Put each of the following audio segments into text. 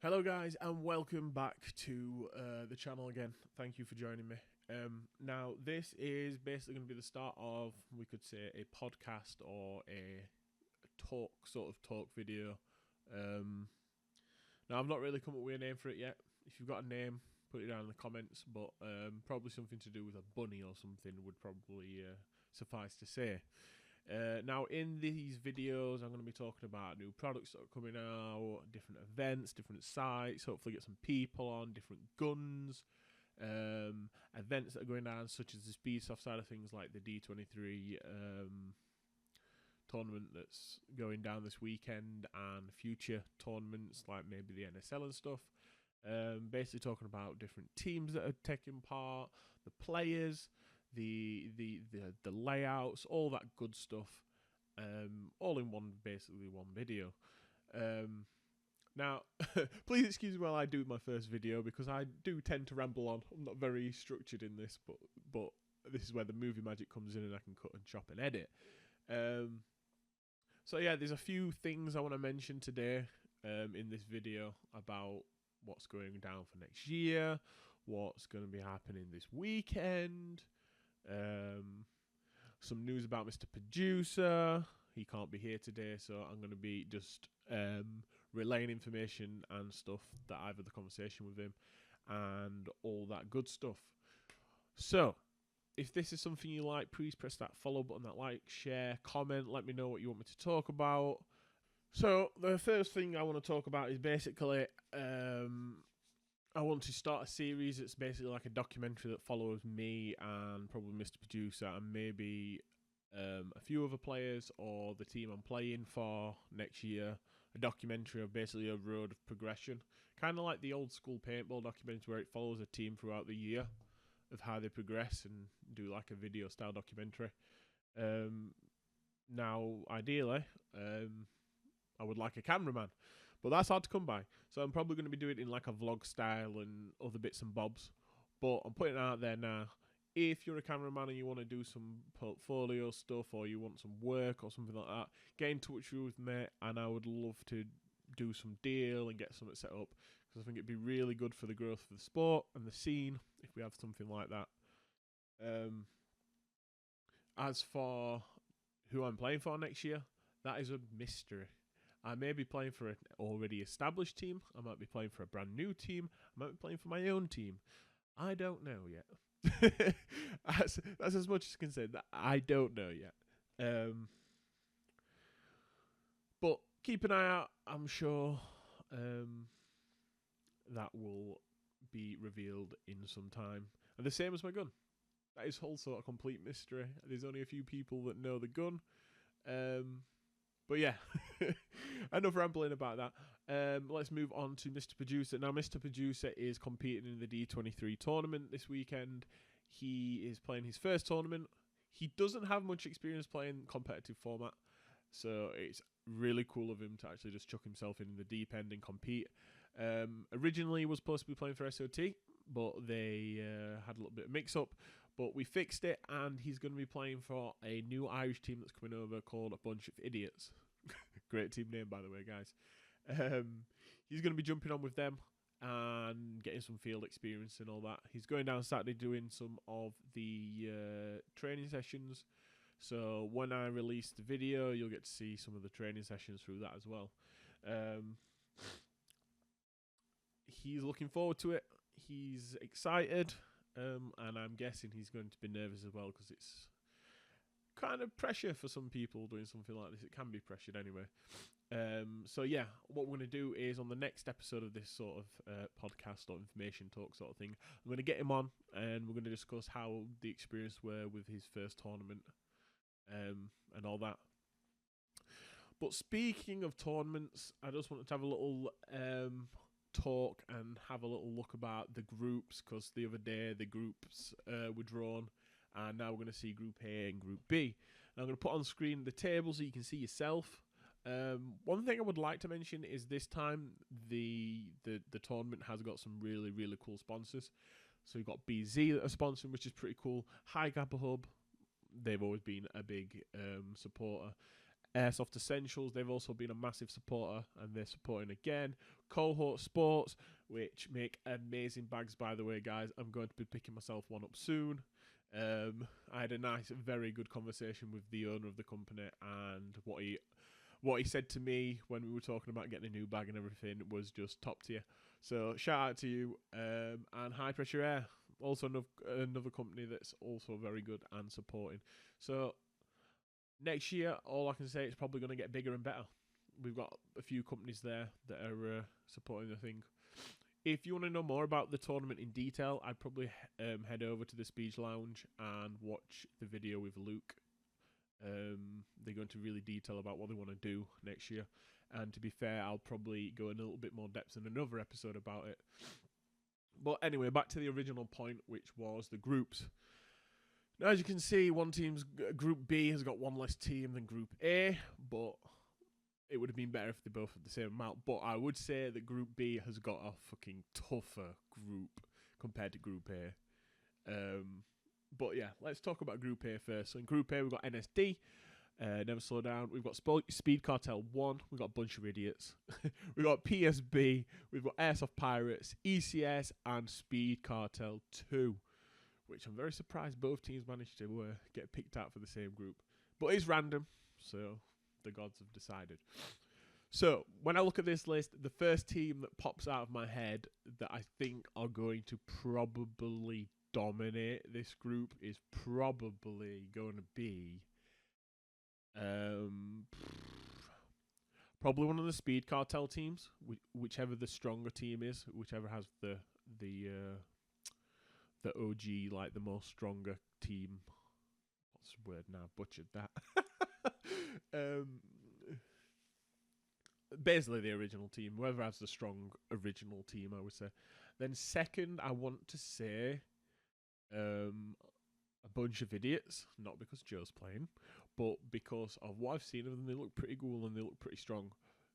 Hello guys and welcome back to the channel again. Thank you for joining me. Now this is basically going to be the start of, we could say, a podcast or a talk video. Now I've not really come up with a name for it yet. If you've got a name, put it down in the comments, but probably something to do with a bunny or something would probably suffice to say. Now in these videos I'm going to be talking about new products that are coming out, different events, different sites, hopefully get some people on, different guns, events that are going on such as the Speedsoft side of things like the D23 tournament that's going down this weekend and future tournaments like maybe the NSL and stuff. Basically talking about different teams that are taking part, the players, the layouts, all that good stuff, all in basically one video. Now, please excuse me while I do my first video because I do tend to ramble on. I'm not very structured in this, but this is where the movie magic comes in and I can cut and chop and edit. So yeah, there's a few things I want to mention today in this video about what's going down for next year, what's going to be happening this weekend, some news about Mr. Producer. He can't be here today, so I'm going to be just relaying information and stuff that I've had the conversation with him and all that good stuff. So if this is something you like, please press that follow button, that like, share, comment, let me know what you want me to talk about. So the first thing I want to talk about is basically I want to start a series that's basically like a documentary that follows me and probably Mr. Producer and maybe a few other players or the team I'm playing for next year. A documentary of basically a road of progression, kind of like the old school paintball documentary where it follows a team throughout the year of how they progress and do like a video style documentary. Now ideally I would like a cameraman, but that's hard to come by. So I'm probably going to be doing it in like a vlog style and other bits and bobs. But I'm putting it out there now. If you're a cameraman and you want to do some portfolio stuff or you want some work or something like that, get in touch with me and I would love to do some deal and get something set up because I think it'd be really good for the growth of the sport and the scene if we have something like that. As for who I'm playing for next year, that is a mystery. I may be playing for an already established team. I might be playing for a brand new team. I might be playing for my own team. I don't know yet. that's as much as I can say. That I don't know yet. But keep an eye out. I'm sure that will be revealed in some time. And the same as my gun. That is also a complete mystery. There's only a few people that know the gun. But yeah, enough rambling about that. Let's move on to Mr. Producer. Now, Mr. Producer is competing in the D23 tournament this weekend. He is playing his first tournament. He doesn't have much experience playing competitive format, so it's really cool of him to actually just chuck himself in the deep end and compete. Originally, he was supposed to be playing for SOT, but they had a little bit of mix-up. But we fixed it, and he's going to be playing for a new Irish team that's coming over called A Bunch of Idiots. Great team name, by the way, guys. He's going to be jumping on with them and getting some field experience and all that. He's going down Saturday doing some of the training sessions. So when I release the video, you'll get to see some of the training sessions through that as well. He's looking forward to it. He's excited. And I'm guessing he's going to be nervous as well because it's kind of pressure for some people doing something like this. It can be pressured anyway. So yeah, what we're going to do is on the next episode of this sort of podcast or information talk sort of thing, I'm going to get him on and we're going to discuss how the experience were with his first tournament and all that. But speaking of tournaments, I just wanted to have a little talk and have a little look about the groups because the other day the groups were drawn and now we're going to see Group A and Group B. And I'm going to put on screen the table so you can see yourself. One thing I would like to mention is this time the tournament has got some really, really cool sponsors. So you've got BZ that are sponsoring, which is pretty cool. High Kappa Hub, they've always been a big supporter. Airsoft Essentials, they've also been a massive supporter, and they're supporting again. Cohort Sports, which make amazing bags, by the way, guys. I'm going to be picking myself one up soon. I had a nice, very good conversation with the owner of the company, and what he said to me when we were talking about getting a new bag and everything was just top tier. So shout out to you, and High Pressure Air, also another company that's also very good and supporting. So next year, all I can say, it's probably going to get bigger and better. We've got a few companies there that are supporting the thing. If you want to know more about the tournament in detail, I'd probably head over to the Speech Lounge and watch the video with Luke. They're going to really detail about what they want to do next year. And to be fair, I'll probably go in a little bit more depth in another episode about it. But anyway, back to the original point, which was the groups. Now, as you can see, one team's Group B has got one less team than Group A, but it would have been better if they both had the same amount. But I would say that Group B has got a fucking tougher group compared to Group A. But yeah, let's talk about Group A first. So in Group A, we've got NSD, Never Slow Down. We've got Speed Cartel 1. We've got a bunch of idiots. We've got PSB. We've got Airsoft Pirates, ECS, and Speed Cartel 2. Which I'm very surprised both teams managed to get picked out for the same group. But it's random, so the gods have decided. So, when I look at this list, the first team that pops out of my head that I think are going to probably dominate this group is probably going to be probably one of the Speed Cartel teams, whichever the stronger team is, whichever has the OG, like the most stronger team. What's the word now? Butchered that. Basically the original team, whoever has the strong original team, I would say. Then second, I want to say a bunch of idiots, not because Joe's playing, but because of what I've seen of them. They look pretty cool and they look pretty strong.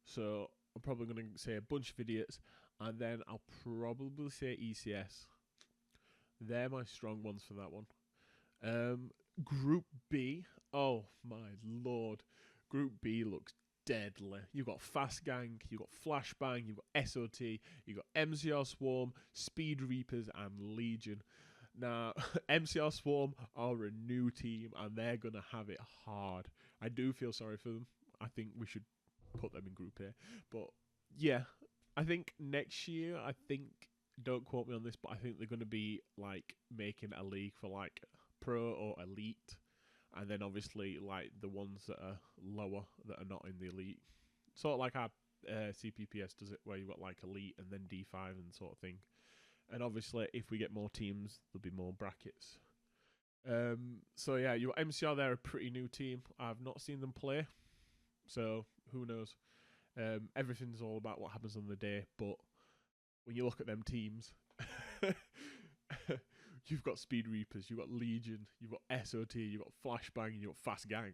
So I'm probably going to say a bunch of idiots, and then I'll probably say ECS. They're my strong ones for that one. Group B. Oh, my lord. Group B looks deadly. You've got Fast Gang, you've got Flashbang, you've got SOT, you've got MCR Swarm, Speed Reapers, and Legion. Now, MCR Swarm are a new team, and they're going to have it hard. I do feel sorry for them. I think we should put them in Group A. But, yeah, I think next year, don't quote me on this, but I think they're going to be like making a league for like pro or elite, and then obviously like the ones that are lower that are not in the elite, sort of like how CPPS does it, where you've got like elite and then D5 and sort of thing. And obviously, if we get more teams, there'll be more brackets. So yeah, your MCR, they're a pretty new team. I've not seen them play, so who knows? Everything's all about what happens on the day, but when you look at them teams, you've got Speed Reapers, you've got Legion, you've got SOT, you've got Flashbang, and you've got Fast Gang.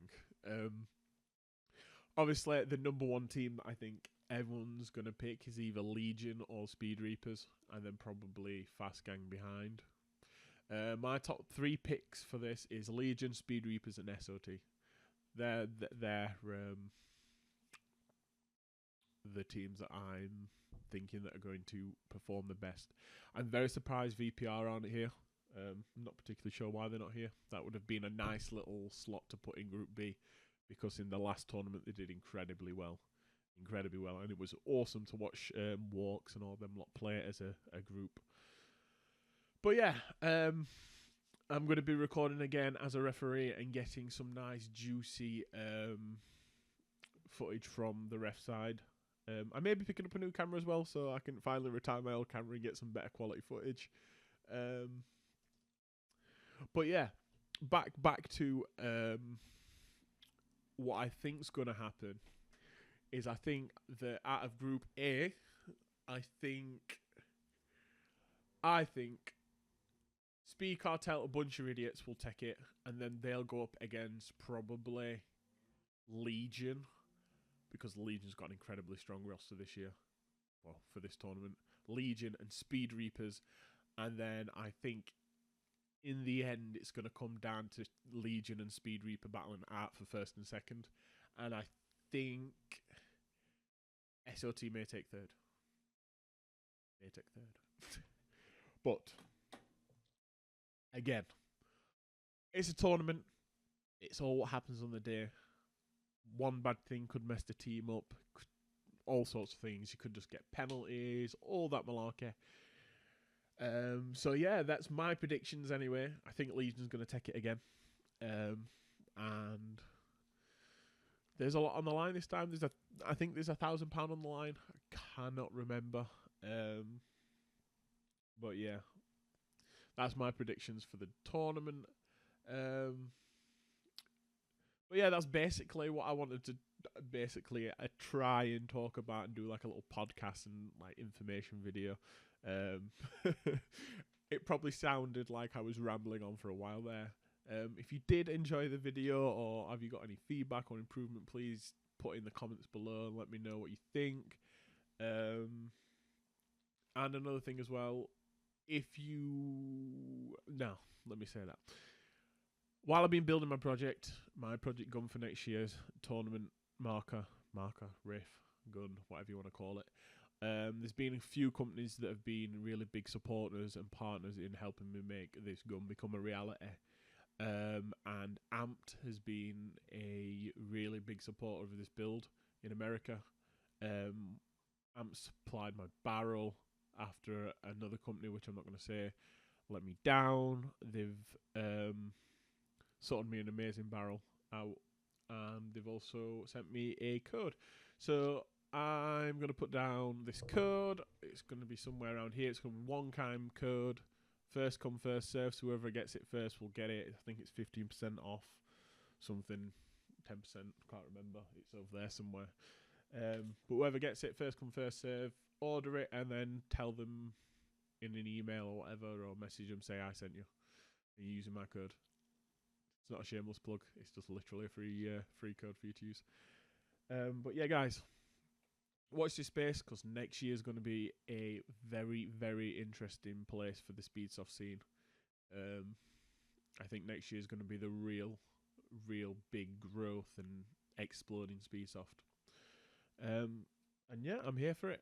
Obviously, the number one team that I think everyone's going to pick is either Legion or Speed Reapers, and then probably Fast Gang behind. My top three picks for this is Legion, Speed Reapers, and SOT. They're the teams that I'm thinking that are going to perform the best. I'm very surprised VPR aren't here. I'm not particularly sure why they're not here. That would have been a nice little slot to put in Group B, because in the last tournament they did incredibly well, and it was awesome to watch Walks and all them lot play as a group. But yeah, I'm going to be recording again as a referee and getting some nice juicy footage from the ref side. I may be picking up a new camera as well, so I can finally retire my old camera and get some better quality footage. But yeah, back to what I think's going to happen is I think that out of Group A, I think Speed Cartel, a bunch of idiots, will take it, and then they'll go up against probably Legion, because Legion's got an incredibly strong roster this year. Well, for this tournament. Legion and Speed Reapers. And then I think in the end it's going to come down to Legion and Speed Reaper battling out for first and second. and I think SOT may take third. But again, it's a tournament. It's all what happens on the day. One bad thing could mess the team up. All sorts of things. You could just get penalties. All that malarkey. So yeah, that's my predictions anyway. I think Legion's going to take it again. And there's a lot on the line this time. I think there's £1,000 on the line. I cannot remember. But yeah, that's my predictions for the tournament. But yeah, that's basically what I wanted to try and talk about and do like a little podcast and like information video. It probably sounded like I was rambling on for a while there. If you did enjoy the video or have you got any feedback or improvement, please put in the comments below and let me know what you think. And another thing as well, let me say that. While I've been building my project gun for next year's tournament marker, riff, gun, whatever you want to call it, there's been a few companies that have been really big supporters and partners in helping me make this gun become a reality. And Amped has been a really big supporter of this build in America. Amped supplied my barrel after another company, which I'm not going to say, let me down. They've sorted me an amazing barrel out, and they've also sent me a code. So I'm going to put down this code. It's going to be somewhere around here. It's going to be one-time code. First come, first serve. So whoever gets it first will get it. I think it's 15% off something, 10%. Can't remember. It's over there somewhere. But whoever gets it, first come, first serve. Order it and then tell them in an email or whatever, or message them, say I sent you. And you're using my code. It's not a shameless plug. It's just literally a free code for you to use. But yeah, guys, watch this space because next year is going to be a very, very interesting place for the Speedsoft scene. I think next year is going to be the real big growth and exploding Speedsoft. And yeah, I'm here for it.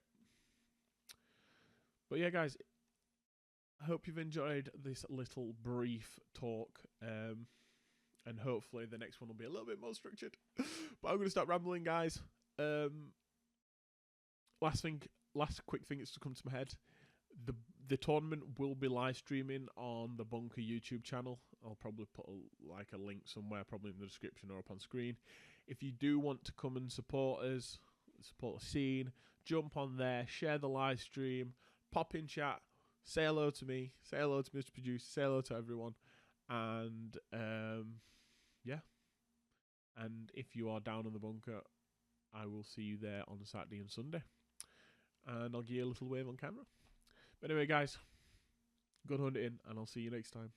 But yeah, guys, I hope you've enjoyed this little brief talk. And hopefully the next one will be a little bit more structured. But I'm going to start rambling, guys. Last quick thing that's just come to my head. The tournament will be live streaming on the Bunker YouTube channel. I'll probably put a link somewhere, probably in the description or up on screen. If you do want to come and support us, support the scene, jump on there, share the live stream, pop in chat, say hello to me, say hello to Mr. Producer, say hello to everyone. And yeah, and if you are down in the bunker, I will see you there on Saturday and Sunday, and I'll give you a little wave on camera. But anyway, guys, good hunting, and I'll see you next time.